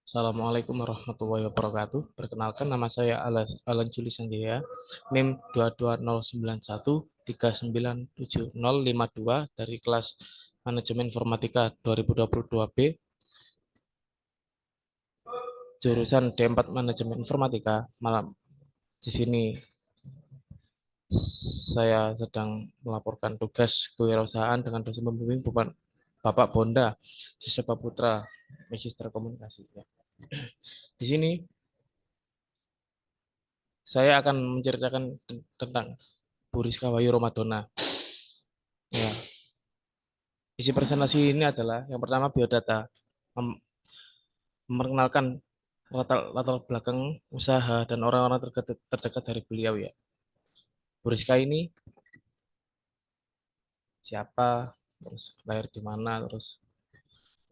Assalamualaikum warahmatullahi wabarakatuh. Perkenalkan nama saya Alan Juli Sanjaya, NIM 22091397052 dari kelas Manajemen Informatika 2022B, jurusan D4 Manajemen Informatika. Malam di sini saya sedang melaporkan tugas kewirausahaan dengan dosen pembimbing Bapak Bonda, Siswa Putra, Magister Komunikasi. Di sini saya akan menceritakan tentang Bu Rizka Wahyu Romadhona. Ya, isi presentasi ini adalah yang pertama biodata, memperkenalkan latar belakang usaha dan orang-orang terdekat dari beliau ya. Bu Rizka ini siapa, terus lahir di mana, terus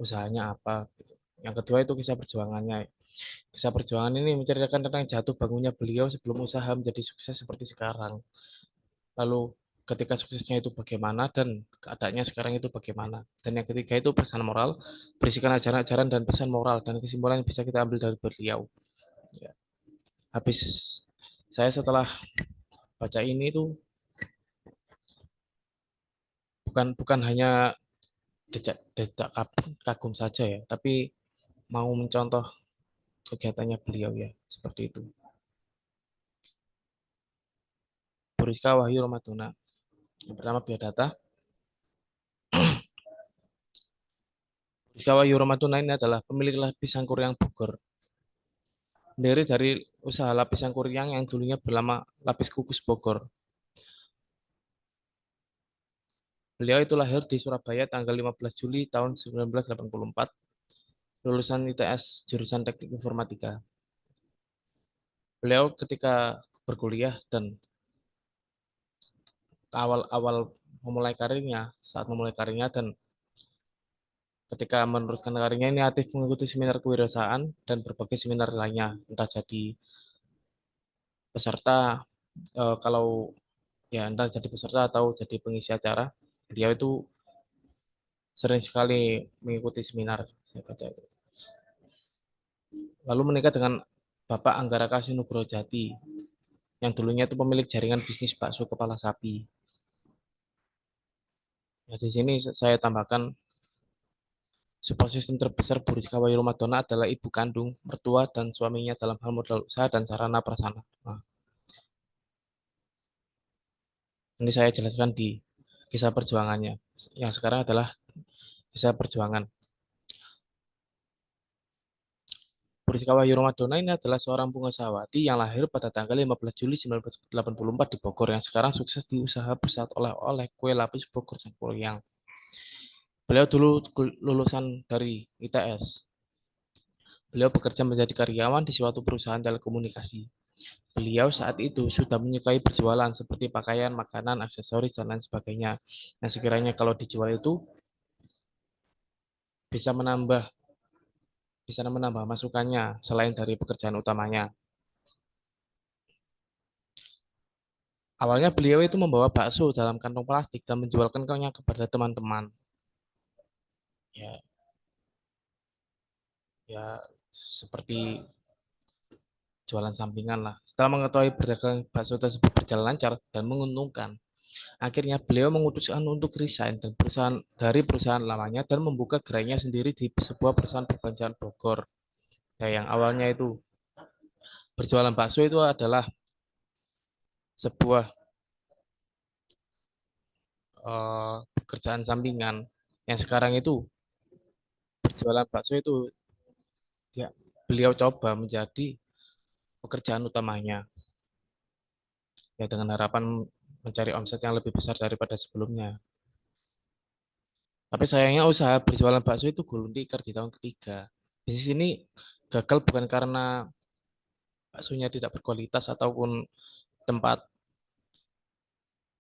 usahanya apa. Gitu. Yang kedua itu kisah perjuangannya. Kisah perjuangan ini menceritakan tentang jatuh bangunnya beliau sebelum usaha menjadi sukses seperti sekarang. Lalu ketika suksesnya itu bagaimana dan keadaannya sekarang itu bagaimana. Dan yang ketiga itu pesan moral, berisikan ajaran-ajaran dan pesan moral dan kesimpulan yang bisa kita ambil dari beliau. Ya. Habis saya setelah baca ini tuh bukan hanya decak kagum saja ya, tapi mau mencontoh kegiatannya beliau ya, seperti itu. Buriska Wahyu Romadhona. Yang pertama biodata. Buriska Wahyu Romadhona ini adalah pemilik lapis Sangkuriang Bogor. Dari usaha lapis Sangkuriang yang dulunya bernama Lapis Kukus Bogor. Beliau itu lahir di Surabaya tanggal 15 Juli tahun 1984, lulusan ITS jurusan Teknik Informatika. Beliau ketika berkuliah dan awal-awal saat memulai karirnya dan ketika meneruskan karirnya ini aktif mengikuti seminar kewirausahaan dan berbagai seminar lainnya, entah jadi peserta kalau ya entah jadi peserta atau jadi pengisi acara. Beliau itu sering sekali mengikuti seminar, saya baca itu. Lalu menikah dengan Bapak Anggara Kasih Nugroho Jati, yang dulunya itu pemilik jaringan bisnis bakso kepala sapi. Ya, di sini saya tambahkan support system terbesar Bu Rizka Wahyu Romadhona adalah ibu kandung, mertua, dan suaminya dalam hal modal usaha dan sarana prasarana. Nah, ini saya jelaskan di kisah perjuangannya. Yang sekarang adalah kisah perjuangan. Bu Rizka Wahyu Romadhona ini adalah seorang pengusahawati yang lahir pada tanggal 15 Juli 1984 di Bogor, yang sekarang sukses di usaha pusat oleh-oleh kue lapis Bogor Sangkuriang. Beliau dulu lulusan dari ITS. Beliau bekerja menjadi karyawan di suatu perusahaan telekomunikasi. Beliau saat itu sudah menyukai berjualan seperti pakaian, makanan, aksesoris, dan lain sebagainya. Yang sekiranya kalau dijual itu bisa menambah bisa menambah masukannya selain dari pekerjaan utamanya. Awalnya beliau itu membawa bakso dalam kantong plastik dan menjualkannya kepada teman-teman. Ya, ya seperti jualan sampingan lah. Setelah mengetahui berdagang bakso tersebut berjalan lancar dan menguntungkan, akhirnya beliau memutuskan untuk resign dari perusahaan lamanya dan membuka gerainya sendiri di sebuah perusahaan perbankan Bogor. Ya, yang awalnya itu berjualan bakso itu adalah sebuah pekerjaan sampingan. Yang sekarang itu berjualan bakso itu ya beliau coba menjadi pekerjaan utamanya. Ya dengan harapan mencari omset yang lebih besar daripada sebelumnya. Tapi sayangnya usaha berjualan bakso itu gulung tikar di tahun ketiga. Bisnis ini gagal bukan karena baksonya tidak berkualitas ataupun tempat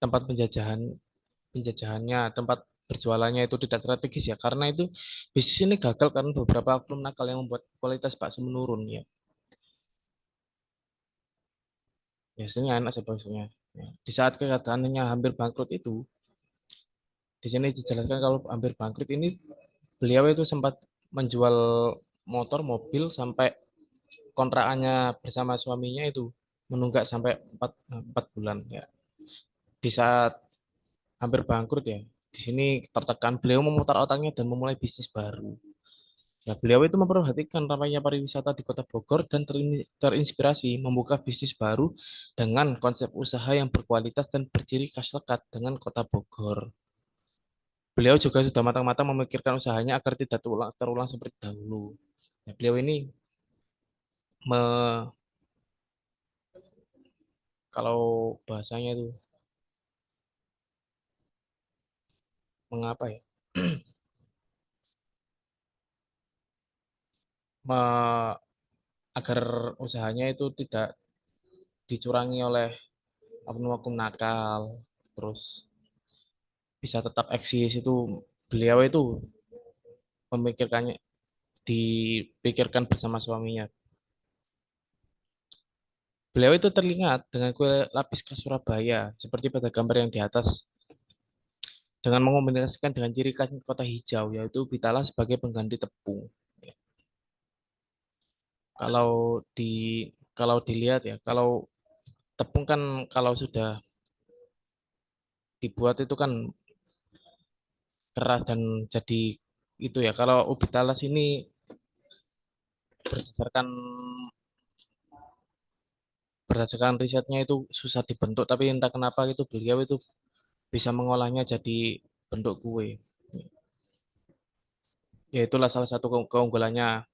tempat penjajahannya, tempat berjualannya itu tidak strategis ya. Karena itu bisnis ini gagal karena beberapa oknum nakal yang membuat kualitas bakso menurun ya. Biasanya enak sih baksonya. Ya. Di saat keadaannya hampir bangkrut itu, di sini dijelaskan kalau hampir bangkrut ini beliau itu sempat menjual motor, mobil, sampai kontrakannya bersama suaminya itu menunggak sampai 4 bulan ya. Di saat hampir bangkrut ya, di sini tertekan, beliau memutar otaknya dan memulai bisnis baru. Ya, beliau itu memperhatikan ramainya pariwisata di Kota Bogor dan terinspirasi membuka bisnis baru dengan konsep usaha yang berkualitas dan berciri khas lekat dengan Kota Bogor. Beliau juga sudah matang-matang memikirkan usahanya agar tidak terulang seperti dahulu. Ya, beliau ini me- kalau bahasanya itu mengapa ya? Me- Agar usahanya itu tidak dicurangi oleh oknum-oknum nakal, terus bisa tetap eksis itu beliau itu memikirkannya, dipikirkan bersama suaminya. Beliau itu terlihat dengan kue lapis khas Surabaya seperti pada gambar yang di atas dengan mengombinasikan dengan ciri khas kota hijau yaitu Bitala sebagai pengganti tepung. Kalau di kalau dilihat ya, kalau tepung kan kalau sudah dibuat itu kan keras dan jadi itu ya. Kalau ubi talas ini berdasarkan berdasarkan risetnya itu susah dibentuk, tapi entah kenapa itu beliau itu bisa mengolahnya jadi bentuk kue. Ya itulah salah satu keunggulannya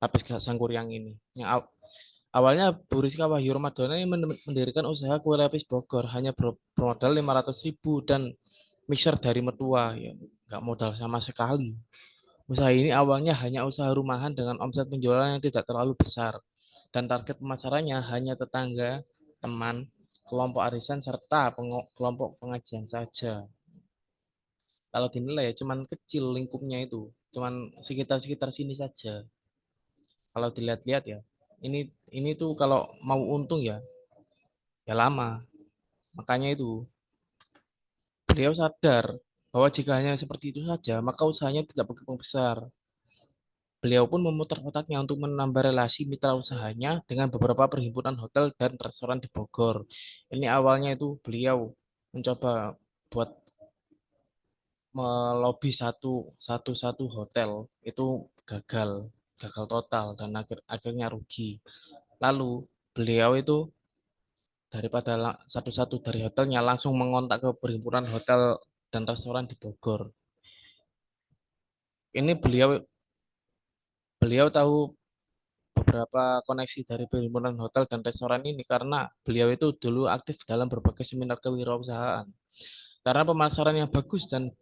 lapis Sangkuriang ini. Yang awalnya Bu Rizka Wahyu Ramadana ini mendirikan usaha kue lapis Bogor hanya bermodal 500.000 dan mixer dari mertua, ya nggak modal sama sekali. Usaha ini awalnya hanya usaha rumahan dengan omset penjualan yang tidak terlalu besar dan target pemasarannya hanya tetangga, teman, kelompok arisan serta kelompok pengajian saja. Kalau dinilai ya cuman kecil lingkupnya itu, cuman sekitar-sekitar sini saja. Kalau dilihat-lihat ya, ini tuh kalau mau untung ya, ya lama. Makanya itu beliau sadar bahwa jika hanya seperti itu saja, maka usahanya tidak berkembang besar. Beliau pun memutar otaknya untuk menambah relasi mitra usahanya dengan beberapa perhimpunan hotel dan restoran di Bogor. Ini awalnya itu beliau mencoba buat melobi satu hotel itu gagal, gagal total dan akhirnya rugi. Lalu beliau itu daripada satu-satu dari hotelnya langsung mengontak ke perhimpunan hotel dan restoran di Bogor. Ini beliau tahu beberapa koneksi dari perhimpunan hotel dan restoran ini karena beliau itu dulu aktif dalam berbagai seminar kewirausahaan. Karena pemasaran yang bagus dan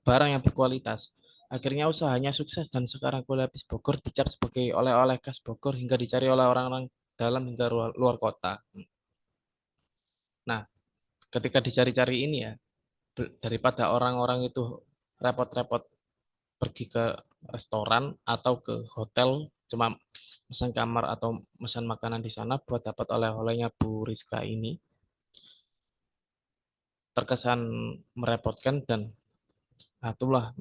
barang yang berkualitas. Akhirnya usahanya sukses dan sekarang kue lapis Bogor dicap sebagai oleh-oleh khas Bogor hingga dicari oleh orang-orang dalam hingga luar kota. Nah, ketika dicari-cari ini ya, daripada orang-orang itu repot-repot pergi ke restoran atau ke hotel cuma pesan kamar atau pesan makanan di sana buat dapat oleh-olehnya Bu Rizka ini terkesan merepotkan dan itulah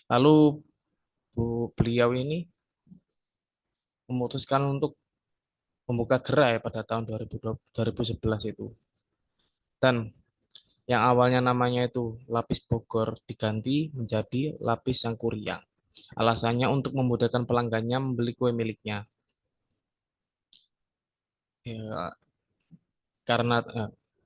lalu beliau ini memutuskan untuk membuka gerai pada tahun 2011 itu dan yang awalnya namanya itu Lapis Bogor diganti menjadi Lapis Sangkuriang. Alasannya untuk memudahkan pelanggannya membeli kue miliknya. Ya, karena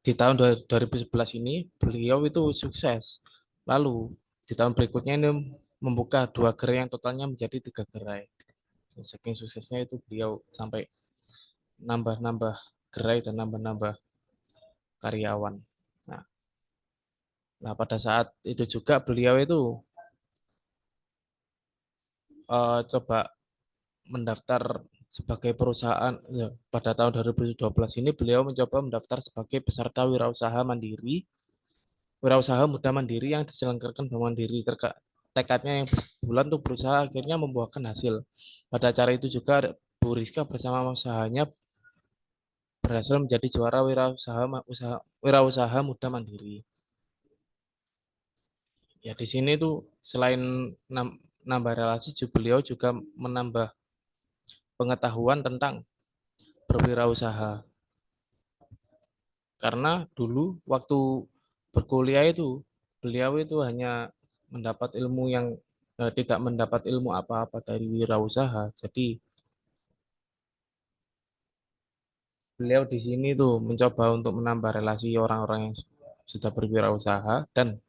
di tahun 2011 ini beliau itu sukses. Lalu di tahun berikutnya ini membuka 2 gerai yang totalnya menjadi 3 gerai. Saking suksesnya itu beliau sampai nambah-nambah gerai dan nambah-nambah karyawan. Nah, nah, pada saat itu juga beliau itu coba mendaftar sebagai perusahaan ya, pada tahun 2012 ini beliau mencoba mendaftar sebagai peserta wirausaha mandiri wirausaha muda mandiri yang diselenggarakan Bank Mandiri. Tekadnya yang bulan untuk berusaha akhirnya membuahkan hasil. Pada acara itu juga Bu Rizka bersama usahanya berhasil menjadi juara wirausaha muda mandiri. Ya di sini tuh selain menambah relasi, beliau juga menambah pengetahuan tentang berwirausaha. Karena dulu waktu berkuliah itu beliau itu hanya mendapat ilmu yang tidak mendapat ilmu apa-apa dari wirausaha. Jadi beliau di sini tuh mencoba untuk menambah relasi orang-orang yang sudah berwirausaha dan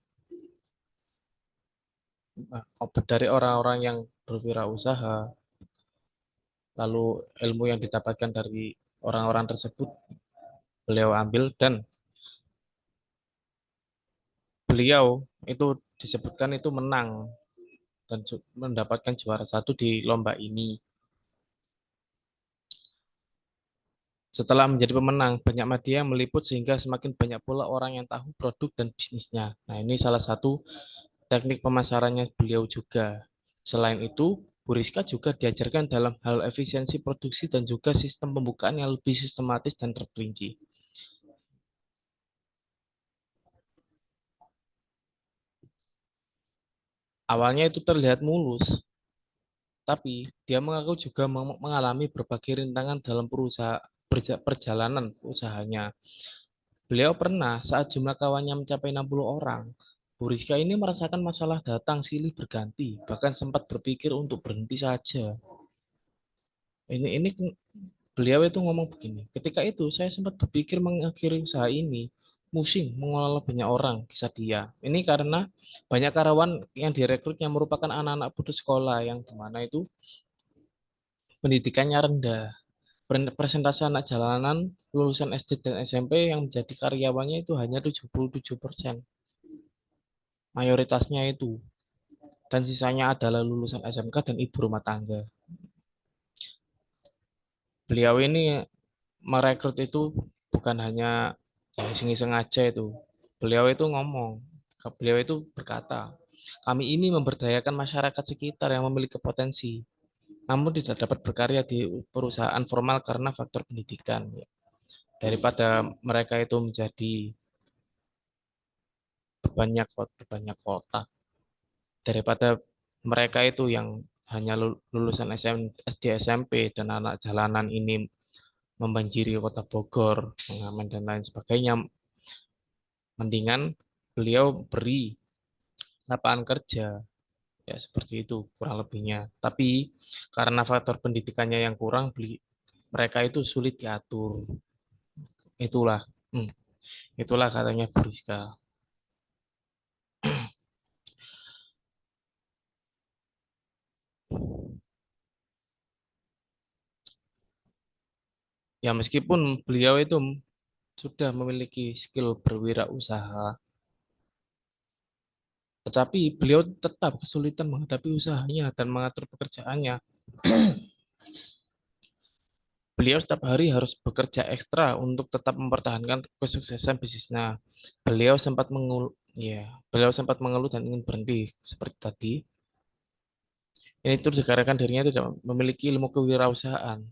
dari orang-orang yang berwirausaha, lalu ilmu yang didapatkan dari orang-orang tersebut beliau ambil dan beliau itu disebutkan itu menang dan mendapatkan juara satu di lomba ini. Setelah menjadi pemenang, banyak media yang meliput sehingga semakin banyak pula orang yang tahu produk dan bisnisnya. Nah, ini salah satu teknik pemasarannya beliau juga. Selain itu, Bu Rizka juga diajarkan dalam hal efisiensi produksi dan juga sistem pembukaan yang lebih sistematis dan terperinci. Awalnya itu terlihat mulus, tapi dia mengaku juga mengalami berbagai rintangan dalam perjalanan usahanya. Beliau pernah saat jumlah kawannya mencapai 60 orang. Bu Rizka ini merasakan masalah datang silih berganti, bahkan sempat berpikir untuk berhenti saja. Ini beliau itu ngomong begini, ketika itu saya sempat berpikir mengakhiri usaha ini, pusing mengelola banyak orang, kisah dia. Ini karena banyak karyawan yang direkrut yang merupakan anak-anak putus sekolah yang dimana itu pendidikannya rendah. Persentase anak jalanan lulusan SD dan SMP yang menjadi karyawannya itu hanya 77%. Mayoritasnya itu. Dan sisanya adalah lulusan SMK dan ibu rumah tangga. Beliau ini merekrut itu bukan hanya ya, iseng-iseng aja itu. Beliau itu ngomong, beliau itu berkata, kami ini memberdayakan masyarakat sekitar yang memiliki potensi, namun tidak dapat berkarya di perusahaan formal karena faktor pendidikan. Daripada mereka itu menjadi bebannya kota, daripada mereka itu yang hanya lulusan SD SMP dan anak jalanan ini membanjiri kota Bogor, mengamen dan lain sebagainya. Mendingan beliau beri lapangan kerja, ya seperti itu kurang lebihnya. Tapi karena faktor pendidikannya yang kurang, mereka itu sulit diatur. Itulah, hmm, itulah katanya Bu Rizka. Ya meskipun beliau itu sudah memiliki skill berwirausaha, tetapi beliau tetap kesulitan menghadapi usahanya dan mengatur pekerjaannya. Beliau setiap hari harus bekerja ekstra untuk tetap mempertahankan kesuksesan bisnisnya. Beliau sempat mengeluh, ya, beliau sempat mengeluh dan ingin berhenti seperti tadi. Ini itu dikarenakan dirinya tidak memiliki ilmu kewirausahaan.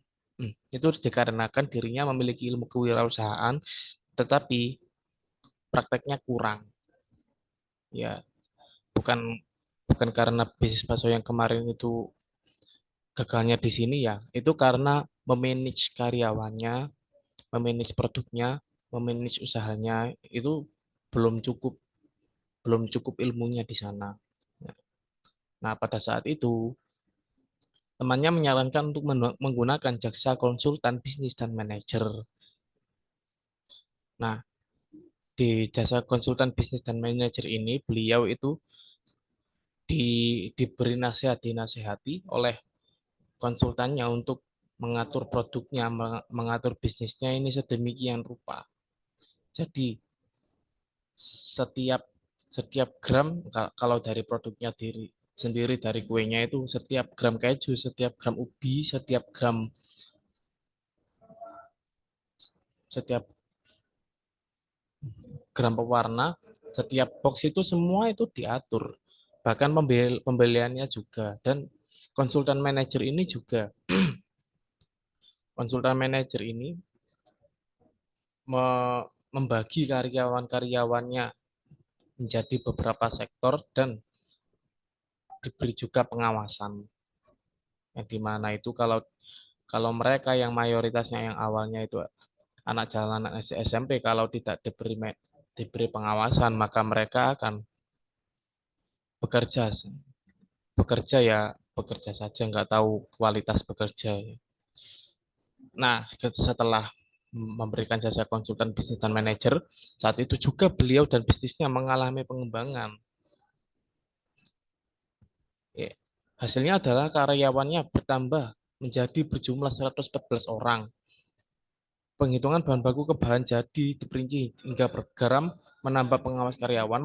Itu dikarenakan dirinya memiliki ilmu kewirausahaan, tetapi prakteknya kurang. Ya, bukan bukan karena bisnis bakso yang kemarin itu gagalnya di sini ya. Itu karena memanage karyawannya, memanage produknya, memanage usahanya itu belum cukup, belum cukup ilmunya di sana. Nah, pada saat itu temannya menyarankan untuk menggunakan jasa konsultan bisnis dan manajer. Nah, di jasa konsultan bisnis dan manajer ini beliau itu diberi nasihat, dinasehati oleh konsultannya untuk mengatur produknya, mengatur bisnisnya ini sedemikian rupa. Jadi setiap setiap gram kalau dari produknya sendiri dari kuenya itu setiap gram keju, setiap gram ubi, setiap gram pewarna, setiap box itu semua itu diatur. Bahkan pembeliannya juga dan konsultan manajer ini juga konsultan manajer ini membagi karyawan-karyawannya menjadi beberapa sektor dan diberi juga pengawasan. Yang dimana itu kalau mereka yang mayoritasnya yang awalnya itu anak jalanan SMP, kalau tidak diberi pengawasan, maka mereka akan bekerja bekerja ya bekerja saja, nggak tahu kualitas bekerja. Nah, setelah memberikan jasa konsultan bisnis dan manajer, saat itu juga beliau dan bisnisnya mengalami pengembangan. Ya, hasilnya adalah karyawannya bertambah menjadi berjumlah 114 orang. Penghitungan bahan baku ke bahan jadi diperinci hingga per gram, menambah pengawas karyawan,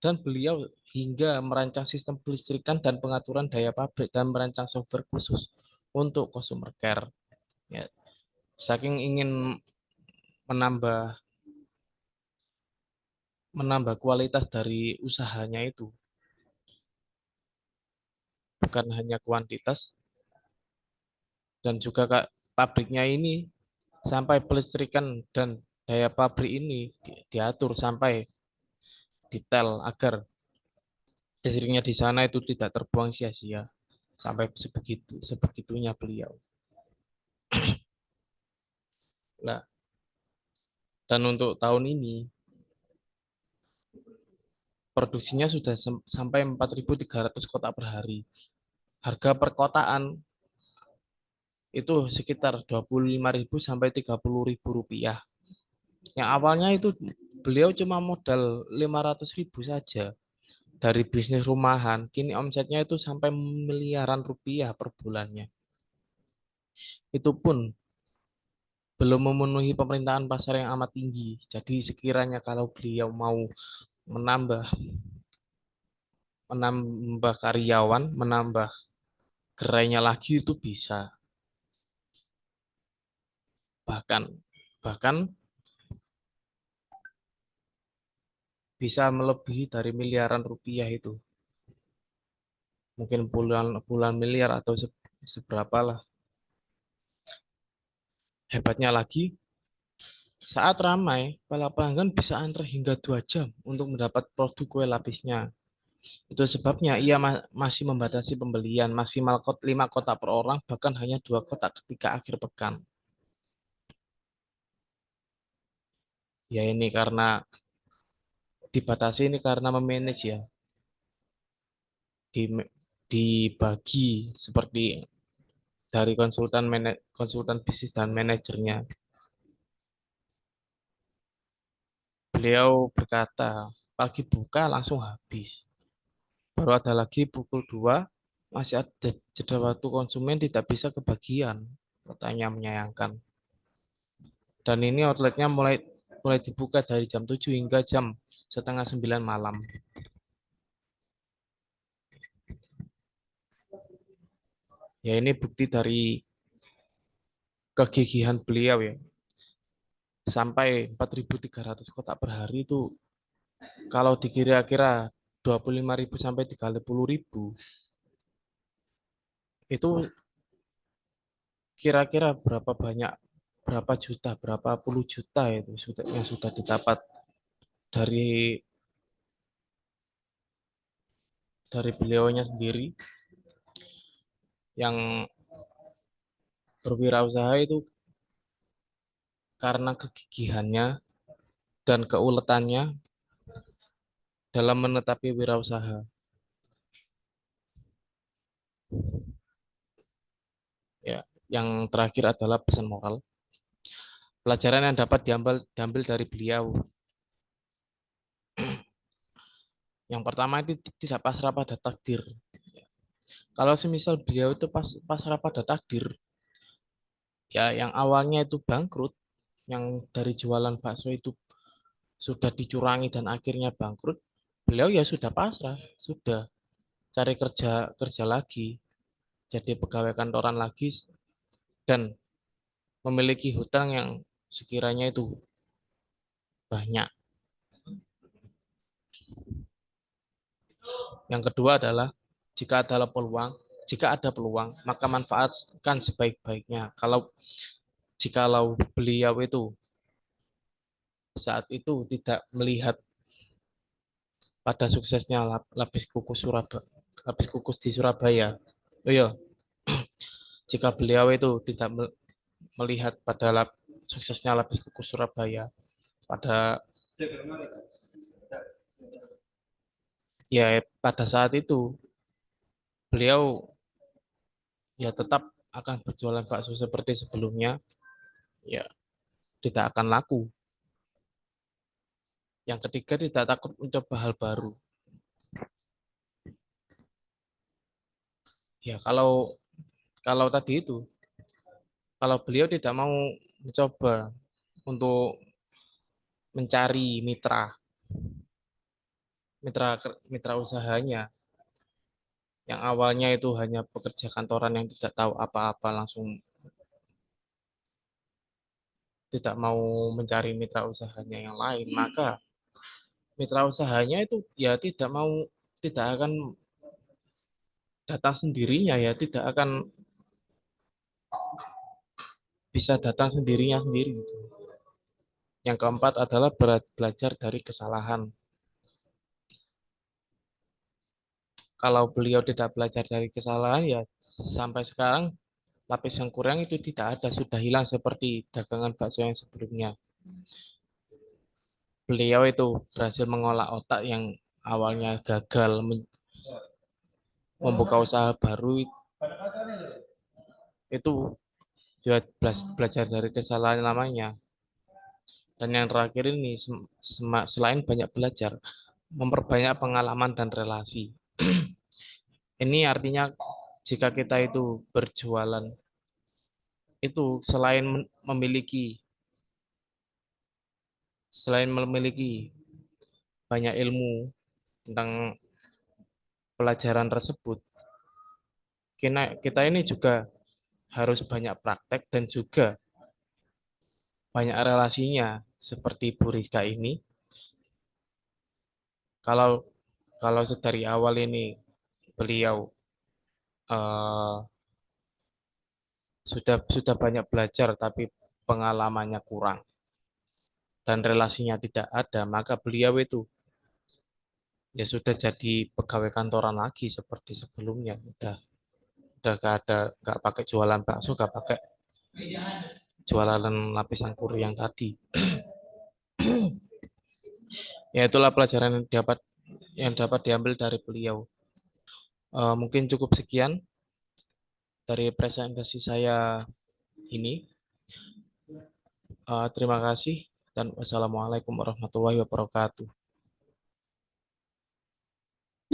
dan beliau hingga merancang sistem kelistrikan dan pengaturan daya pabrik dan merancang software khusus untuk consumer care. Ya, saking ingin menambah menambah kualitas dari usahanya itu, bukan hanya kuantitas, dan juga pabriknya ini sampai pelistrikan dan daya pabrik ini diatur sampai detail agar listriknya di sana itu tidak terbuang sia-sia. Sampai sebegitunya beliau. Nah, dan untuk tahun ini produksinya sudah sampai 4.300 kotak per hari. Harga perkotaan itu sekitar 25.000 sampai 30.000 rupiah. Yang awalnya itu beliau cuma modal 500.000 saja dari bisnis rumahan. Kini omsetnya itu sampai miliaran rupiah per bulannya. Itu pun belum memenuhi pemerintahan pasar yang amat tinggi. Jadi sekiranya kalau beliau mau menambah menambah karyawan, menambah gerainya lagi itu bisa. Bahkan bahkan bisa melebihi dari miliaran rupiah itu. Mungkin puluhan miliar atau seberapa lah. Hebatnya lagi, saat ramai, para pelanggan bisa antre hingga 2 jam untuk mendapat produk kue lapisnya. Itu sebabnya ia masih membatasi pembelian maksimal 5 kotak per orang, bahkan hanya 2 kotak ketika akhir pekan. Ya ini karena dibatasi ini karena memanage ya. Dibagi seperti dari konsultan bisnis dan manajernya. Beliau berkata, pagi buka langsung habis. Baru ada lagi pukul 2, masih ada jeda waktu konsumen tidak bisa kebagian. Katanya menyayangkan. Dan ini outletnya mulai dibuka dari jam 7 hingga jam setengah 9 malam. Ya ini bukti dari kegigihan beliau ya. Sampai 4.300 kotak per hari itu kalau dikira-kira 25.000 sampai 30.000 itu kira-kira berapa juta, berapa puluh juta itu yang sudah didapat dari beliaunya sendiri yang berwirausaha itu karena kegigihannya dan keuletannya dalam menetapi wirausaha. Ya, yang terakhir adalah pesan moral. Pelajaran yang dapat diambil dari beliau. Yang pertama itu tidak pasrah pada takdir. Kalau semisal beliau itu pasrah pada takdir, ya yang awalnya itu bangkrut, yang dari jualan bakso itu sudah dicurangi dan akhirnya bangkrut, beliau ya sudah pasrah, sudah cari kerja kerja lagi, jadi pegawai kantoran lagi, dan memiliki hutang yang sekiranya itu banyak. Yang kedua adalah jika ada peluang, maka manfaatkan sebaik-baiknya. Jikalau beliau itu saat itu tidak melihat pada suksesnya lapis kuku lapis kukus di Surabaya. Oh iya, jika beliau itu tidak melihat pada suksesnya lapis kukus Surabaya pada pada saat itu beliau ya tetap akan berjualan bakso seperti sebelumnya, ya tidak akan laku. Yang ketiga, tidak takut mencoba hal baru. Ya kalau kalau tadi itu, kalau beliau tidak mau mencoba untuk mencari mitra mitra usahanya yang awalnya itu hanya pekerja kantoran yang tidak tahu apa-apa, langsung tidak mau mencari mitra usahanya yang lain, maka mitra usahanya itu ya tidak akan datang sendirinya, ya tidak akan bisa datang sendirinya sendiri. Yang keempat adalah belajar dari kesalahan. Kalau beliau tidak belajar dari kesalahan, ya sampai sekarang lapis yang kurang itu tidak ada, sudah hilang seperti dagangan bakso yang sebelumnya. Beliau itu berhasil mengolah otak yang awalnya gagal membuka usaha baru, itu juga belajar dari kesalahan lamanya. Dan yang terakhir ini, selain banyak belajar, memperbanyak pengalaman dan relasi. Ini artinya jika kita itu berjualan, itu selain memiliki banyak ilmu tentang pelajaran tersebut, kita ini juga harus banyak praktek dan juga banyak relasinya. Seperti Bu Rizka ini, kalau kalau sedari awal ini beliau eh, sudah banyak belajar tapi pengalamannya kurang dan relasinya tidak ada, maka beliau itu ya sudah jadi pegawai kantoran lagi seperti sebelumnya. Udah gak ada, gak pakai jualan bakso, gak pakai jualan lapisan kuri yang tadi. Ya itulah pelajaran yang dapat diambil dari beliau. Mungkin cukup sekian dari presentasi saya ini. Terima kasih dan wassalamualaikum warahmatullahi wabarakatuh.